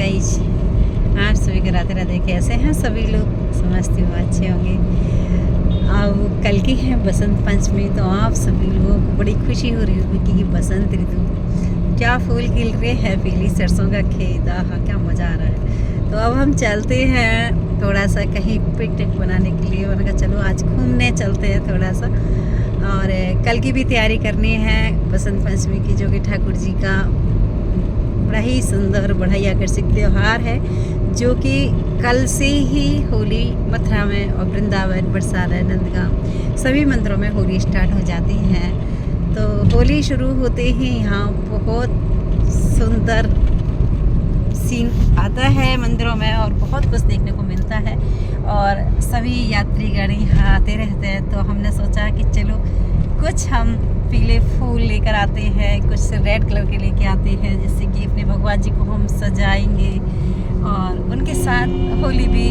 Guys, आप सभी को राधे राधे। कैसे हैं सभी लोग? समझती हूँ अच्छे होंगे। अब कल की है बसंत पंचमी, तो आप सभी लोगों को बड़ी खुशी हो रही होगी कि बसंत ऋतु क्या फूल खिल रहे हैं, पीली सरसों का खेत, हाँ क्या मज़ा आ रहा है। तो अब हम चलते हैं थोड़ा सा कहीं पिकनिक बनाने के लिए। मैंने कहा चलो आज घूमने चलते हैं थोड़ा सा, और कल की भी तैयारी करनी है बसंत पंचमी की, जो कि ठाकुर जी का बड़ा ही सुंदर, बड़ा ही आकर्षक त्यौहार है, जो कि कल से ही होली मथुरा में और वृंदावन, बरसाना, नंदगांव सभी मंदिरों में होली स्टार्ट हो जाती हैं। तो होली शुरू होते ही यहाँ बहुत सुंदर सीन आता है मंदिरों में और बहुत कुछ देखने को मिलता है, और सभी यात्रीगण यहाँ आते रहते हैं। तो हमने सोचा कि चलो कुछ हम पीले फूल लेकर आते हैं, कुछ रेड कलर के लेके आते हैं, जिससे कि अपने भगवान जी को हम सजाएंगे और उनके साथ होली भी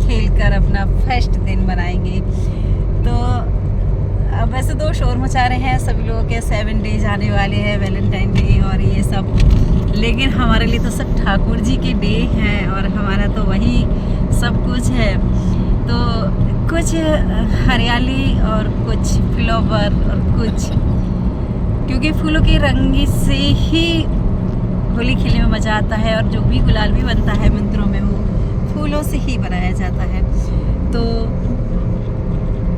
खेलकर अपना फर्स्ट दिन मनाएंगे। तो अब वैसे तो शोर मचा रहे हैं सभी लोगों के, 7 डेज आने वाले हैं, वैलेंटाइन डे और ये सब, लेकिन हमारे लिए तो सब ठाकुर जी के डे हैं और हमारा तो वही सब कुछ है। तो कुछ हरियाली और कुछ फ्लावर और कुछ, क्योंकि फूलों के रंग से ही होली खेलने में मज़ा आता है, और जो भी गुलाल भी बनता है मंदिरों में वो फूलों से ही बनाया जाता है। तो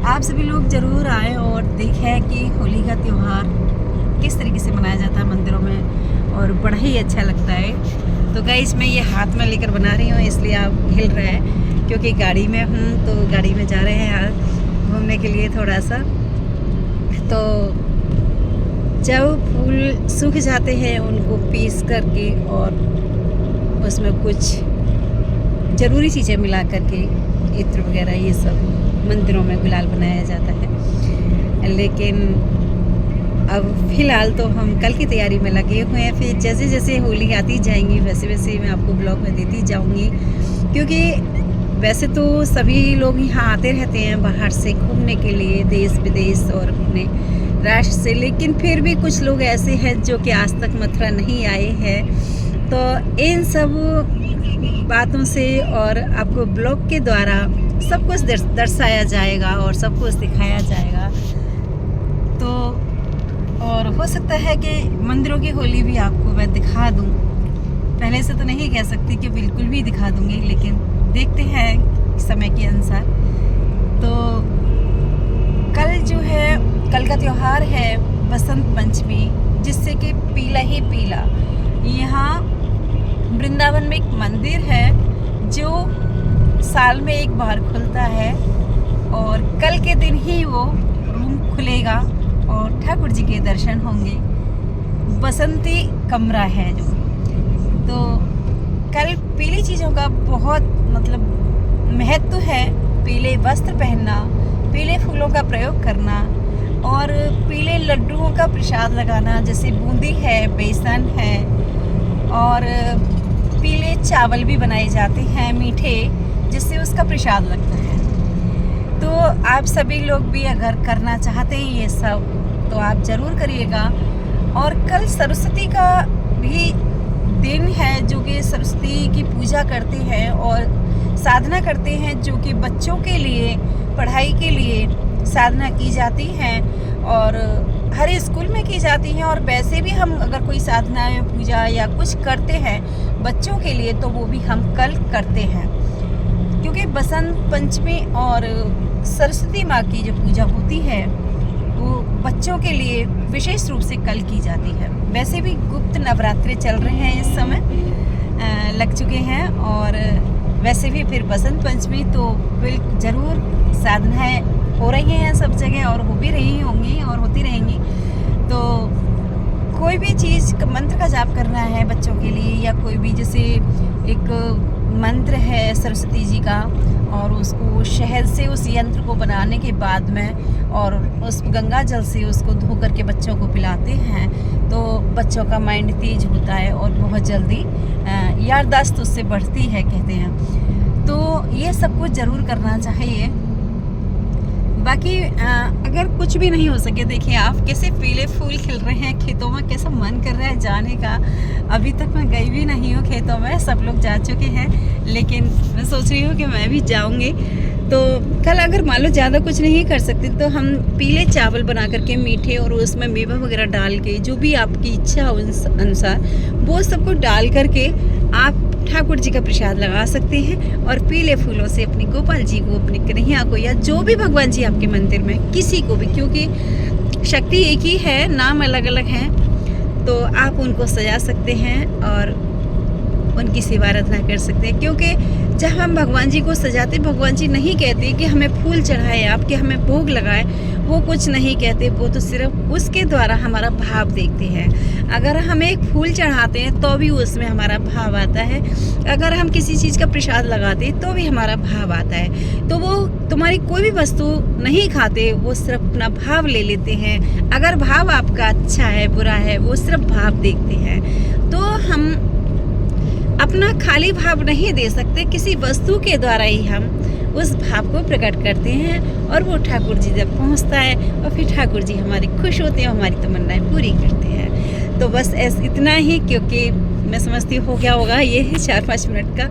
आप सभी लोग ज़रूर आएँ और देखें कि होली का त्यौहार किस तरीके से मनाया जाता है मंदिरों में, और बड़ा ही अच्छा लगता है। तो गाइस, मैं ये हाथ में लेकर बना रही हूँ, इसलिए आप हिल रहा है क्योंकि गाड़ी में हूँ, तो गाड़ी में जा रहे हैं आज घूमने के लिए थोड़ा सा। तो जब फूल सूख जाते हैं उनको पीस करके और उसमें कुछ ज़रूरी चीज़ें मिला करके, इत्र वगैरह ये सब मंदिरों में गुलाल बनाया जाता है। लेकिन अब फ़िलहाल तो हम कल की तैयारी में लगे हुए हैं। फिर जैसे जैसे होली आती जाएंगी वैसे वैसे मैं आपको ब्लॉग में देती जाऊंगी, क्योंकि वैसे तो सभी लोग यहाँ आते रहते हैं बाहर से घूमने के लिए, देश विदेश और अपने राष्ट्र से, लेकिन फिर भी कुछ लोग ऐसे हैं जो कि आज तक मथुरा नहीं आए हैं। तो इन सब बातों से और आपको ब्लॉग के द्वारा सब कुछ दर्शाया जाएगा और सब कुछ दिखाया जाएगा। तो और हो सकता है कि मंदिरों की होली भी आपको मैं दिखा दूं। पहले से तो नहीं कह सकती कि बिल्कुल भी दिखा दूंगी, लेकिन देखते हैं समय के अनुसार। तो कल जो है, कल का त्यौहार है बसंत पंचमी, जिससे कि पीला ही पीला। यहाँ वृंदावन में एक मंदिर है जो साल में एक बार खुलता है, और कल के दिन ही वो रूम खुलेगा और ठाकुर जी के दर्शन होंगे। बसंती कमरा है जो। तो कल पीली चीज़ों का बहुत मतलब महत्व है। पीले वस्त्र पहनना, पीले फूलों का प्रयोग करना और पीले लड्डुओं का प्रसाद लगाना, जैसे बूंदी है, बेसन है, और पीले चावल भी बनाए जाते हैं मीठे, जिससे उसका प्रसाद लगता है। तो आप सभी लोग भी अगर करना चाहते हैं ये सब, तो आप ज़रूर करिएगा। और कल सरस्वती का भी दिन है, जो कि सरस्वती की पूजा करते हैं और साधना करते हैं, जो कि बच्चों के लिए पढ़ाई के लिए साधना की जाती है और हर स्कूल में की जाती है। और वैसे भी हम अगर कोई साधना या पूजा या कुछ करते हैं बच्चों के लिए, तो वो भी हम कल करते हैं, क्योंकि बसंत पंचमी और सरस्वती माँ की जो पूजा होती है वो बच्चों के लिए विशेष रूप से कल की जाती है। वैसे भी गुप्त नवरात्रि चल रहे हैं इस समय, लग चुके हैं, और वैसे भी फिर बसंत पंचमी तो ज़रूर साधनाएँ हो रही हैं सब जगह, और हो भी रही होंगी और होती रहेंगी। तो कोई भी चीज़ मंत्र का जाप करना है बच्चों के लिए, या कोई भी जैसे एक मंत्र है सरस्वती जी का, और उसको शहद से उस यंत्र को बनाने के बाद में और उस गंगा जल से उसको धो करके बच्चों को पिलाते हैं, तो बच्चों का माइंड तेज होता है और बहुत जल्दी याददाश्त उससे बढ़ती है कहते हैं। तो ये सब कुछ ज़रूर करना चाहिए। बाकी अगर कुछ भी नहीं हो सके, देखिए आप कैसे पीले फूल खिल रहे हैं खेतों में, कैसा मन कर रहा है जाने का। अभी तक मैं गई भी नहीं हूँ खेतों में, सब लोग जा चुके हैं, लेकिन मैं सोच रही हूँ कि मैं भी जाऊँगी। तो कल अगर मान लो ज़्यादा कुछ नहीं कर सकते तो हम पीले चावल बना करके मीठे और उसमें मेवा वगैरह डाल के, जो भी आपकी इच्छा हो अनुसार वो सबको डाल करके आप ठाकुर जी का प्रसाद लगा सकते हैं और पीले फूलों से अपने गोपाल जी को, अपने कन्हैया को, या जो भी भगवान जी आपके मंदिर में, किसी को भी, क्योंकि शक्ति एक ही है, नाम अलग अलग हैं, तो आप उनको सजा सकते हैं और उनकी सेवा आराधना कर सकते हैं। क्योंकि जब हम भगवान जी को सजाते, भगवान जी नहीं कहते कि हमें फूल चढ़ाए, आपके हमें भोग लगाए, वो कुछ नहीं कहते, वो तो सिर्फ उसके द्वारा हमारा भाव देखते हैं। अगर हम एक फूल चढ़ाते हैं तो भी उसमें हमारा भाव आता है, अगर हम किसी चीज़ का प्रसाद लगाते हैं तो भी हमारा भाव आता है। तो वो तुम्हारी कोई भी वस्तु नहीं खाते, वो सिर्फ अपना भाव ले लेते हैं। अगर भाव आपका अच्छा है बुरा है, वो सिर्फ भाव देखते हैं। तो हम अपना खाली भाव नहीं दे सकते, किसी वस्तु के द्वारा ही हम उस भाव को प्रकट करते हैं और वो ठाकुर जी जब पहुंचता है और फिर ठाकुर जी हमारे खुश होते हैं, हमारी तमन्नाएं पूरी करते हैं। तो बस इतना ही, क्योंकि मैं समझती हो गया होगा, ये है 4-5 मिनट का,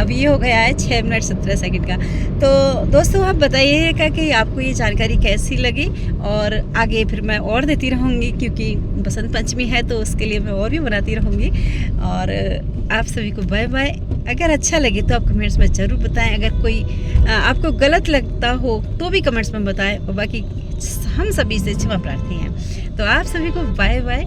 अब ये हो गया है 6 मिनट 17 सेकंड का। तो दोस्तों आप बताइएगा कि आपको ये जानकारी कैसी लगी, और आगे फिर मैं और देती रहूँगी, क्योंकि बसंत पंचमी है तो उसके लिए मैं और भी बनाती रहूँगी। और आप सभी को बाय बाय। अगर अच्छा लगे तो आप कमेंट्स में ज़रूर बताएं, अगर कोई आपको गलत लगता हो तो भी कमेंट्स में बताएं, और बाकी हम सभी से क्षमा प्रार्थी हैं। तो आप सभी को बाय बाय।